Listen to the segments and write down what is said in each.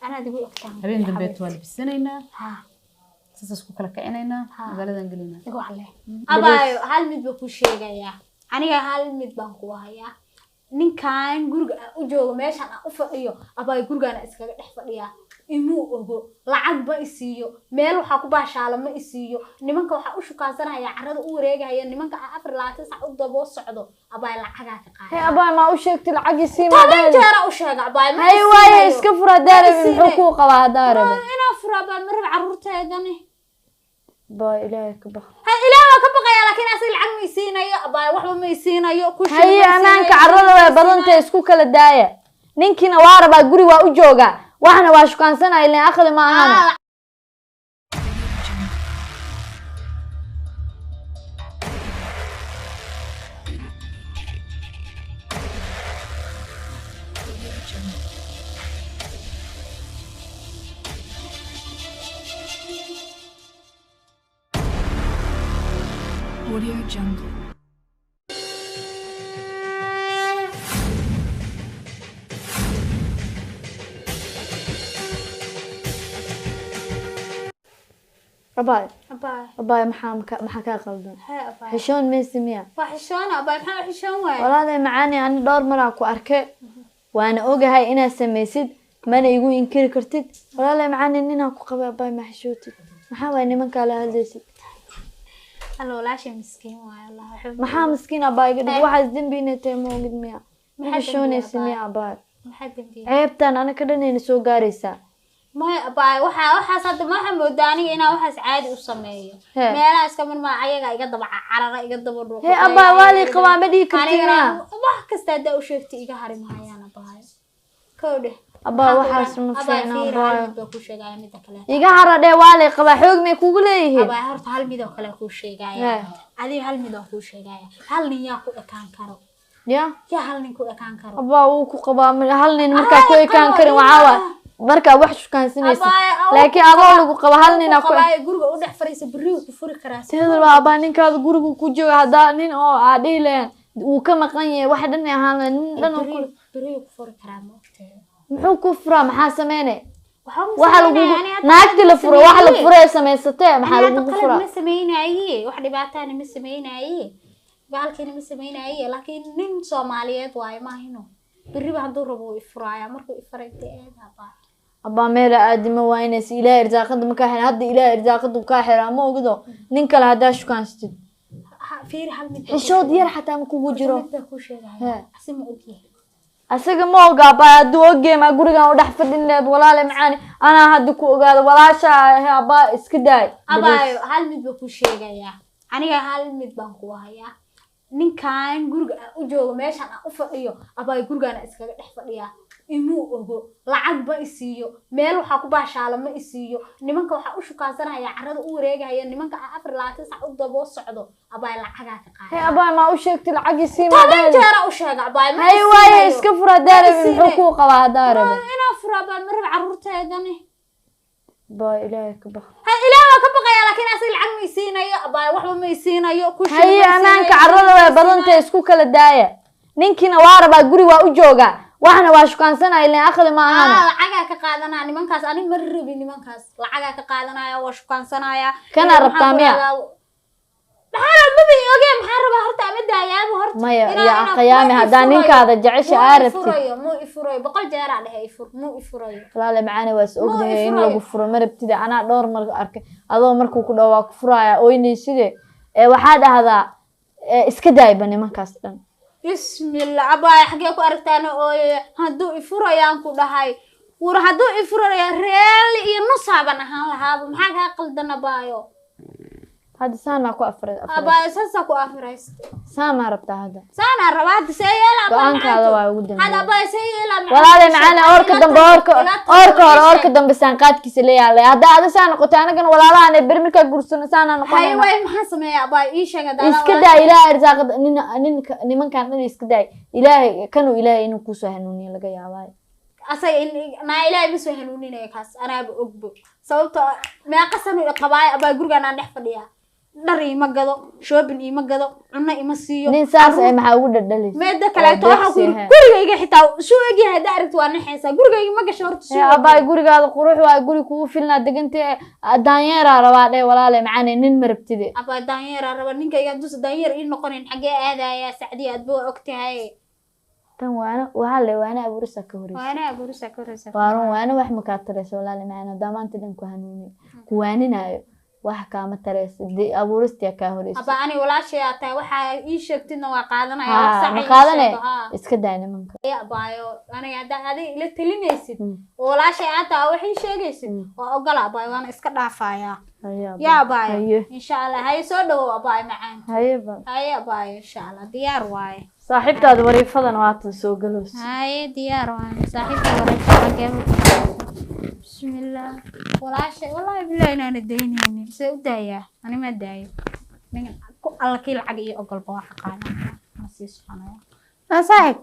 أنا دي بقولك habeen dambe waa labisanaynaa ها saas ku kala kicinaynaa magaaladan gelinaa igu xalee abaayo hal mid ba ku sheegaya aniga hal mid baan ku hayaa ninkan guriga u joogo meeshan u fadhiyo abaayo gurigaana iskaga dhex fadhiya imuu ogo lacag ba isiiyo meel waxa ku baashaala ma isiiyo nimanka waxa u shukaansanaya carrada u wareegaya nimanka afar laatan sac u dabo socdo abaayo lacaga ka qaad hey abaayo ma u sheegtay lacag isii ma dhan jeera u sheeg abaayo ma hay waaye iska fura daarab muxuu ku qabaa daarab ina fura baa marib carruurteedani baa ilaahay ka baq ha ilaahay ka baqaya laakiin asii lacag ma isiinayo abaayo waxba ma isiinayo ku sheeg hay amaanka carrada way badantay isku kala daaya ninkina waa rabaa guri waa u jooga waxna waa shukaansanay ilaa akhri ma ahan Audio Jungle. abaayo abaayo abaayo maxaa ka qaldan hay abaayo xishoon meesimiya waxishoon abaayo maxaa xishoon waay walaalay macaani ani dhowr mar aan ku arkay waana ogahay inaad samaysid mana igu inkiri kartid walaalay macaani ninaan ku qabay abaayo ma xishootid maxaa waay nimankaa la hadlaysid halo walaashay miskiin waay allah maxaa miskiin abaayo ga dhig waxaas dembi inay tahay ma ogid miya ma xishoonaysa miya abaayo maxaa dembi ceebtaan anaka dhanayna soo gaaraysaa ما باي وحا صد ما حموداني انا وحاس عادي وسميه meelaha iska marma ayaga iga daba carara iga daba dhuuqo hey abaa wali qawaama dhigi kartina wax kasta da u sheegtay iga harimahayaan abaa koode abaa waxaas ma fiicna abaa ku sheegay mid kale iga haradhe wali qaba xoog may kugu leeyihiin abaa horta hal mid oo kale ku sheegay ali hal mid oo ku sheegay hal nin yaa ku ekaan karo ya hal nin ku ekaan karo abaa uu ku qabaa hal nin marka ku ekaan karin waxa marka wax shukaansanaysa laakiin adoo lagu qaba hal nin ku guriga u dhex fariisa bariyo ku furi karaa sidoo baa ninkaada guriga ku jooga hada nin oo aadhileen uu ka maqan yahay wax dhan ahaan nin dhan oo bariyo ku furi karaa muxuu ku furaa maxaa sameeyay waxa lagu naagti la furo waxa la furay sameysatay maxaa lagu furaa ma sameeynaayay wax dhibaataan ma sameeynaayay baalkeen ma sameeynaayay laakiin nin Soomaaliyeed waay ma hino bariyo haduu rabo ifraaya markuu ifraytay eedaba abaa meel aadimo waa inay si ilaahay irsaaqada ma ka xir hadda ilaahay irsaaqadu ka xira ma ogdo nin kale hada shukaanstid fiir hal mid xishood yar xataa ma kugu jiro ku sheegay asima ogyahay asaga ma oga baa haduu ogyahay ma gurigan u dhex fadhin leed walaale macaani ana hadda ku ogaado walaasha abaa iska daay abaa hal mid ba ku sheegaya aniga hal mid baan ku hayaa ninkan guriga u joogo meeshan u fadhiyo abaa gurigaana iskaga dhex fadhiya imuu ogo lacag ba isiiyo meel waxa ku baashaala ma isiiyo nimanka waxa u shukaansanaya carrada u wareegaya nimanka afar laatan sac u dabo socdo abaa lacaga ka qaad hey abaa ma u sheegtay lacag isii ma dhan jeera u sheeg abaa ma hay waaye iska fura daarab muxuu ku qabaa daarab ina fura baa marib carruurteedani baa ilaahay ka baq ha ilaahay ka baqaya laakiin asii lacag ma isiinayo abaa waxba ma isiinayo ku sheeg hay amaanka carrada way badantay isku kala daaya ninkina waa rabaa guri waa u jooga waxna waa shukaansanay ilaa akhri ma ahan lacaga ka qaadanaa nimankaas ani ma rabi nimankaas lacaga ka qaadanaya waa shukaansanaya kana rabtaa miya maxaa ma bii ogey maxaa rabaa horta ama daayaabo horta maya ya qiyaami hada ninkaada jecesha aarabti mu ifurayo boqol jeer aan dhahay ifur mu ifurayo walaale macaani waas ogdahay in lagu furo marabtida ana dhowr mar arkay adoo markuu ku dhawaa ku furaya ooynaysid waxa dhahdaa iska daayba nimankaas dhan bismillah abaa xagee ku aragtaan oo haduu ifurayaan ku dhahay war haduu ifuraya reel iyo nusaaban ahaan lahaaba maxaa ka qaldan abaayo hada saana ku afray abaa sasa ku afrays saama rabta hada saana rabaad sayela baankada waa ugu dambeeyay hada abaa sayela walaale macana orka dambe saan qaadkiisa leeyahay hada ada saana qotaanagan walaalahan bermirka gursana saana noqonay hay way maxaa sameeyay abaa ii sheegay dad iska daa ilaahay irsaaqada nimankan dhan iska daa ilaahay kanu ilaahay inuu ku soo hanuuniyo laga yaabay asay ma ilaahay bisoo hanuuninay kaas anaaba ogbo sababta ma qasan u qabaay abaa gurigan aan dhex fadhiya dhar ima gado shopping ima gado cunno ima siiyo nin saas ay maxaa ugu dhadhalaysa meeda kale to waxa ku gurigayga xitaa soo eegay hada aragto waa naxaysa gurigayga ma gasho horta soo abay gurigaada qurux waa guri kugu filna degantay daanyeera rabaa dhay walaale macaan nin marabtide abay daanyeera raba ninkayga dus daanyeer ii noqonin xagee aadaya sacdi aad boo ogtahay tan waana abuurisa ka horeysa waana wax ma ka tarayso walaale macaan damaanta dhan ku hanuuni ku waaninayo wax kaama tarayso abuurista ka horeysa aba ani walaashay ataa waxa ii sheegtidna waa qaadanaya wax sax qaadanay iska daayna manka ya baayo aniga hada adi ila talinaysid walaashay ataa wax ii sheegaysid waa ogala baayo waana iska dhaafaya ya baayo insha Allah hay soo dhawo baayo macaan hay baayo insha Allah diyaar waaye saaxiibtaada wariifadan waa tan soo galos hay diyaar waaye saaxiibtaada wariifada بسم الله والله بالله أنا نديني سودايا أنا ما دايا من الله كيل عقي أقول بواح قانا مسيس أنا صاحب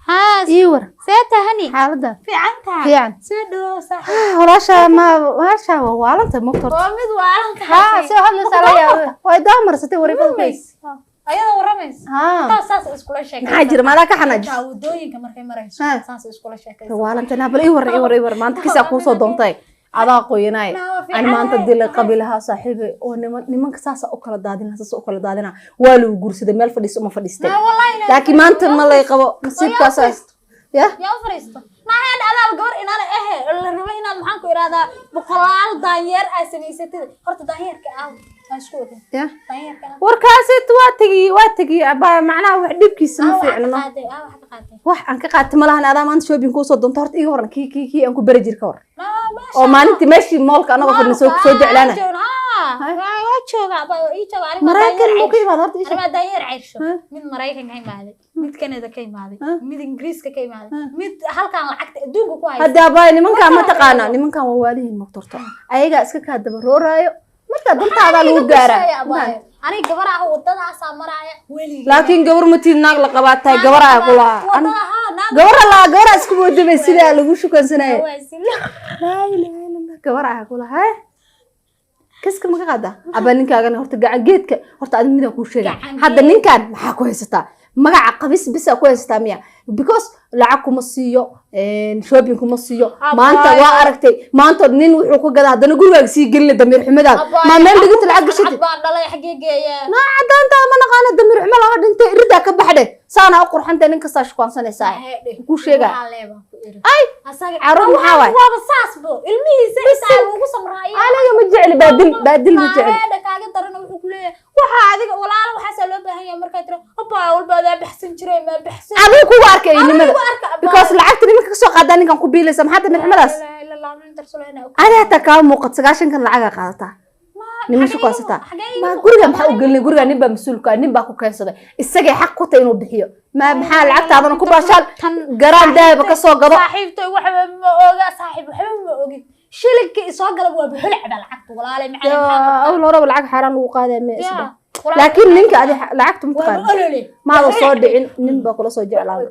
ها إيور سيتا هني حالده في عنتها في عن سدو صاحب وراشا ما شا وعلمت مكتر ومد وعلمت ها سو هذا سلايا ويدامر ستي وريفض كويس أيضا ورميس ساس إسكول شيء حاجر ما لك حناج ودوين كمركي مريس ساس إسكول شيء وعلمت أنا بل إيور ما أنت كيس أقول صدمتي هذا قويناي أنا ما أنت دل قبلها صاحبي ونمان كساس أكل دادنا ساس أكل دادنا والو جرس دمال فديس وما فديستي لكن ما أنت ما لا يقبل نصيب كاساس يا فريستو ما هاد أنا الجور إن أنا اللي ربنا إن محنكو إرادة بقلال داير أسميستي هرت داير كأو أشكوك يا داير كأو warkaasii waatigi abaa macnaha wax dhibkiisa ma fiicno wax aan ka qaatay malahan adaa maanta shopping ku soo doonto horta ii horan kii aan ku bari jir ka hor oo maalintii meeshii moolka anaga fadhina soo jeclaana waa jooga abaa ii jooga ari maraykan uu ka yimaado horta ari ma daayir cayrsho mid maraykan ka imaaday mid Canada ka imaaday mid Ingiriiska ka imaaday mid halkan lacagta adduunka ku haysta hadda abaa nimanka ma taqaana nimankan waa waalihiin moqtorto ayaga iska ka daba rooraayo marka dantaada lagu gaara ani gabar ah wadadaas maraya weli laakiin gabar ma tiin naag la qabaatay gabar ah kula gabar isku wadamay sida lagu shukansanayo la ilaha gabar ah kula hay kiska ma qaada aba ninkaaga horta gacan geedka horta aad midaan ku sheegay hadda ninkan maxaa ku haysataa magaca qabis bis ku haysataa miya because lacag kuma siiyo shopping kuma siiyo maanta waa aragtay maanta nin wuxuu ku gadaa hadana gurigaaga sii gelin damir xumadaad ma meel dhigta lacag gashid baan dhalay xageegeeya na cadaanta ma naqaan damir xumo laga dhintay irida ka baxde saana u qurxanta nin kasta shaqaansanaysaa ku sheega ay asaga arun maxaa waay waa saasbo ilmihiisa isaa ugu samraayay aniga ma jecel baadil ma jecel hada kaaga darana wuxuu ku leeyahay waxa adiga walaal waxa loo baahan yahay marka tiro abaa walbaada baxsan jiray ma baxsan adiga ku arkay nimada because lacagta nimanka ka soo qaadan ninkan ku biilaysa maxaa damir xumadaas أنا تكلم وقت سجاشن كان العجقة قاطع نمشي قاصتها ما قرية محا وقلني قرية نبى مسؤول كان نبى كوكاين صدق السجى حقه تينو بحيه ما محل عقد هذا نكوب عشان جرام ده بكسر قضاء صاحبته وحب ما صاحب وحب ما أوجي شلك صاقل أبوه بحلع بالعقد ولا على معنا أول مرة بالعقد حرام وقاعدة مأسبة لكن منك هذه العقد متقارن ما هو صادقين نبى كل صدق على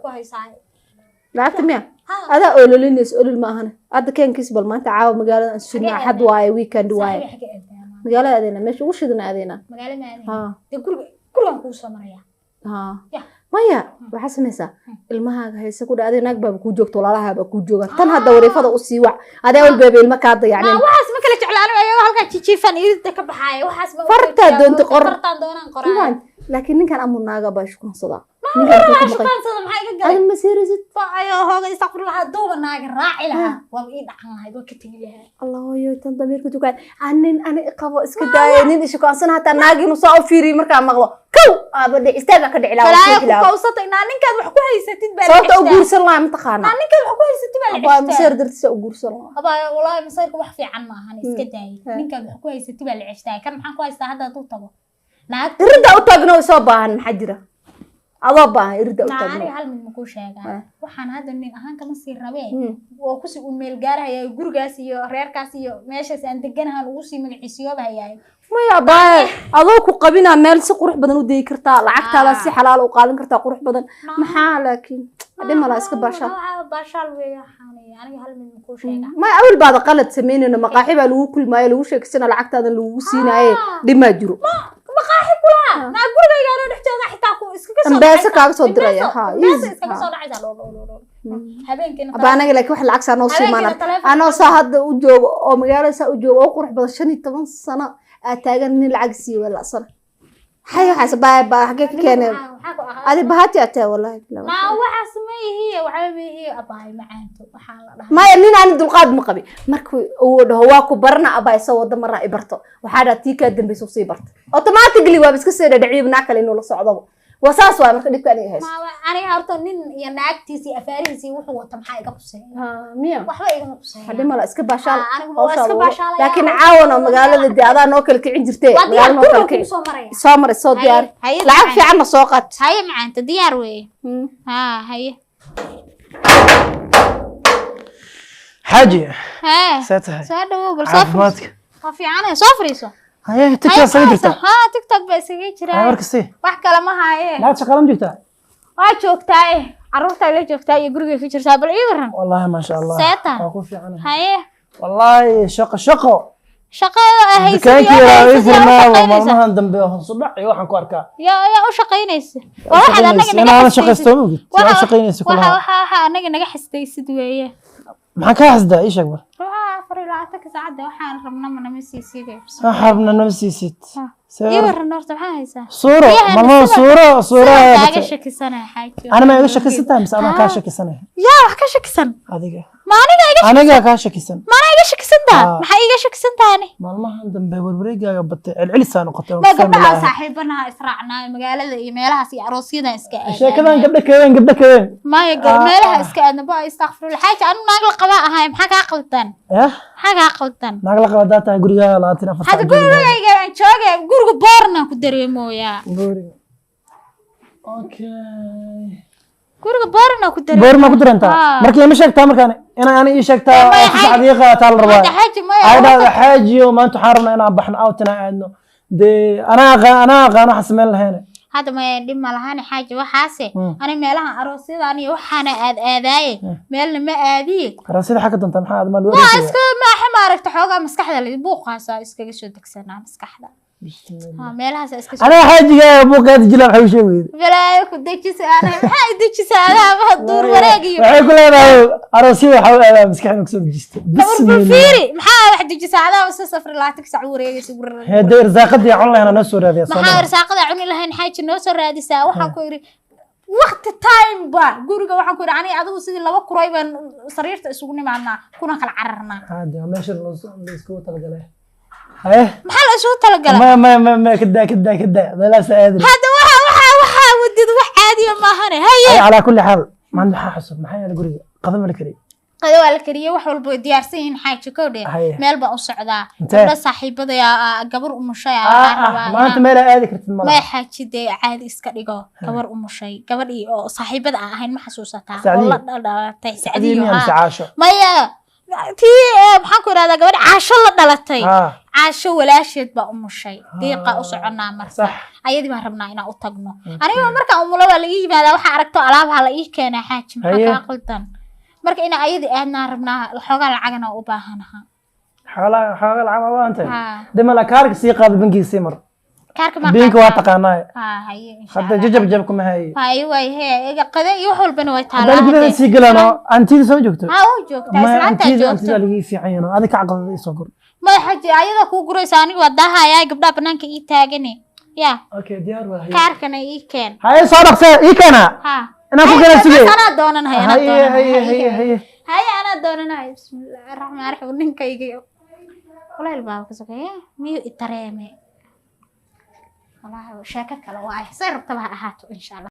لعبت مياه هذا أقول للناس أقول ما هنا هذا كان كسب ما أنت عاو مقالة سنة حد واي ويكند واي مقالة هذينا مش وش هذنا هذينا مقالة ما هذينا كلهم كوسا مريا مايا وحس مسا المها هي سكود هذينا أكبر كوجوك طلع لها بكوجوك تنها الدوري فضا أسيوع هذا أول بيبي المكاد يعني وحس ما كلش على أيوة هالك تشيفان يريد تكبحاي وحس فرت دون تقر فرت دون قرآن لكن كان أمر ناقة باشكون صدا ما شكرا صدق محي قال هذا المسير زد أيوه هذا يستغفر الله دوب ناقة راعي لها وبيد عنها هذا كتير لها الله يو تنضمير كنت قاعد عنن أنا إقامة إسكداية نين إيش كان سنة حتى ناقي نصاو فيري مركع مغلو كو بدي استاجا كده علاوة لا يكون قوسة إن أنا كده بحكوا هي ستين بالي صوت أقول سلام متخانة أنا كده بحكوا هي ستين بالي أبا مسير درت أقول سلام أبا والله مسير كده بحكي عن ما هني إسكداية نين كده بحكوا هي ستين بالي عشتاي كان محكوا هذا توتبه لا رد أوتاجنا وصابها محجرة أضابها رد أوتاجنا نعري هل من مكوش هذا وحن هذا من أهان كمان سير ربيع وكوسي الميل جارها يا جورجاسيو ريركاسيو ماشي سأنتجنها الوصي من عسيوبها هي ما يبغى أضوك قبينا مال سقروح بدن ودي كرتا العقد هذا سي حلال وقالن كرتا قروح بدن محال لكن هذا ما لا يسكب باشال باشال ويا حاني يعني هل من مكوش هذا ما أول بعد قلت سمين إنه مقاحبة لو كل ما يلوش كسنا العقد هذا لو سينا إيه دي ما جرو maqaaxi kula naa gurigayga aan dhex jooga xitaa ku iskaga soo ambaasa kaaga soo diraya ha iskaga soo dhacaysa habeenkina abaanaga laakiin wax lacag saa noo sii maana anoo saa hadda u joogo oo magaalada saa u joogo oo qurux badan 15 sano aad taagan nin lacag sii wala san حي حسب حقك كان هذه بهاتي أتى والله ما وحسمي هي وحبي هي أباي معانته وحال ما يلين عن القاد مقبي مركو هو كبرنا أباي سوى ده مرة إبرته وحدا تيكا دم بيسوسي برت أوتوماتيكلي وابس كسر دعيب ناكل إنه لصعده وساس واي مركو ديك أنا هيس ما أنا هرتو نين ينعكتي سي أفاريسي وحو تمحي قبسي مية وحبي قبسي حد ما لا إسكب باشال أنا لكن عاونوا مقالة الدي هذا نوكل كعين جرتي مقالة نوكل كعين سامر الصوت ديار لعب في عنا سوقت هاي مع أنت ديار وي هاي حاجة ساتها ساتها بالصفر في عنا صفريسو هاي تيك توك سوي جرتا تيك توك بس سوي جرا مركزي wax kala ma haye لا شغالة جرتا waa joogtaa carruurta la joogtaa iyo guriga ku jirtaa bal ii waran والله ما شاء الله ساتها في عنا haye والله شقة shaqada hayso كانك يا فرنا والله دنبه صدع waxaan ku arkaa ya u shaqeynaysa waxa anaga shaqaysto waxa shaqeynaysa kulaha waxa anaga naga xistaysid weeye maxaa ka xisdaa ii sheeg war waxa 24 saacada waxaan rabnaa ma namisiisiga xarbna namisiisid ii waran horta maxaa haysaa صورة ماما صورة kaaga shakisanahay xaajo أنا ما يغش كيسان بس أنا كاش كيسان يا wax ka shakisan هذيك ما أنا كاش كيسان ما أنا إيش كسنتها ما حقيقة شو كسنتاني ما عندهم بوربريجا بط العلسان وقتها ما قبلها صاحبنا إسرعنا مقالة إيميلها سي عروسينا إسكا شيء كذا قبل كذا ما يقول ميلها إسكا أنا بقى يستغفر الحاجة أنا ناقل قباء هاي محاك عقلتن حاجة عقلتن ناقل قباء داتا قرية لا تنافس هذا قول لي شوقي قول بورنا كدري مويا أوكي قول بورنا كدري بورنا كدري أنت مركي مش شكتها مركاني أنا إيش شكتها صديقة تعال ربع هذا حاجة وما أنتم حارنا أنا بحنا أوتنا إنه دي أنا حسمين لهنا هذا ما يدم لهاني حاجة وحاسة أنا مالها أروسيد أنا وحنا آذاي مالنا ما آذي أروسيد حكت أنت محاد ما الورد ما إسكو ما حمارك تحوقها مسكحة اللي بوقها إسكو شو دكسنا مسكحة مالها إسكو أنا حاجة بوقها تجلب حوشي ويد بلا كدتش أنا هاي دتش أنا بهالدور وراقي waxay ku leedahay aroosyada waxa maskaxda ku soo dejistay bismiillah maxaa wax dejisa adaa wasa safar laatig sac wareegaysa gurra hada irsaaqadii online ana soo raadiyaa maxaa irsaaqada cuni lahayn xaaji noo soo raadisaa waxaan ku yiri waqti time ba guriga waxaan ku yiri ani adigu sidii laba kuray baan sariirta isugu nimaadnaa kuna kala cararnaa hada meesha la isku talagalay haye maxaa la isugu talagalay ما كدا بلا سادري هذا waxa wadid wax caadi ma ahane haye على كل حال ما عندي حسب maxay la guriga qadam la kariyo qado wal kariyo wax walba diyaarsan in xaaji ka dhig meel ba u socdaa gabadha saaxiibada gabar umushay maanta meel aadi kartid ma ma xaajide caadi iska dhigo gabar umushay gabadhii oo saaxiibada ahayn ma xasuusataa oo la dhalatay saadiyo maya tii maxaan ku iraadaa gabadh caasho la dhalatay caasho walaasheed baa umushay deeqa u soconaa marka ayadii baan rabnaa inaan u tagno aniga marka umulo waa laga yimaadaa waxa aragto alaabaha la ii keenay xaaji maxaa ka qaldan marka ina ayadii aadnaa rabnaa xoogaa lacagna u baahanaha xoogaa lacag waa anta dema la kaarka sii qaad bankiga sii mar kaarka ma bankiga waa taqaanaa haye hadda jajab kuma hay haye way hee qada iyo wax walbana way taala hadda sii galano antida soo joogto u joogtaa islaanta joogto antida laga fiicayno adiga caqlada soo gur ma xaji ayada ku guraysa aniga wadaha gabdha banaanka ii taagane ya okay diyaar waa kaarkana ii keen haye soo dhaqso ii keena أنا فكرة سوي. أنا دونن هاي أنا دونن هاي أنا دونن هاي بسم الله الرحمن الرحيم ونين كيجي والله الباب كسبة ميو الترامي والله شاكك على واحد صير طبعا أهاتو إن شاء الله.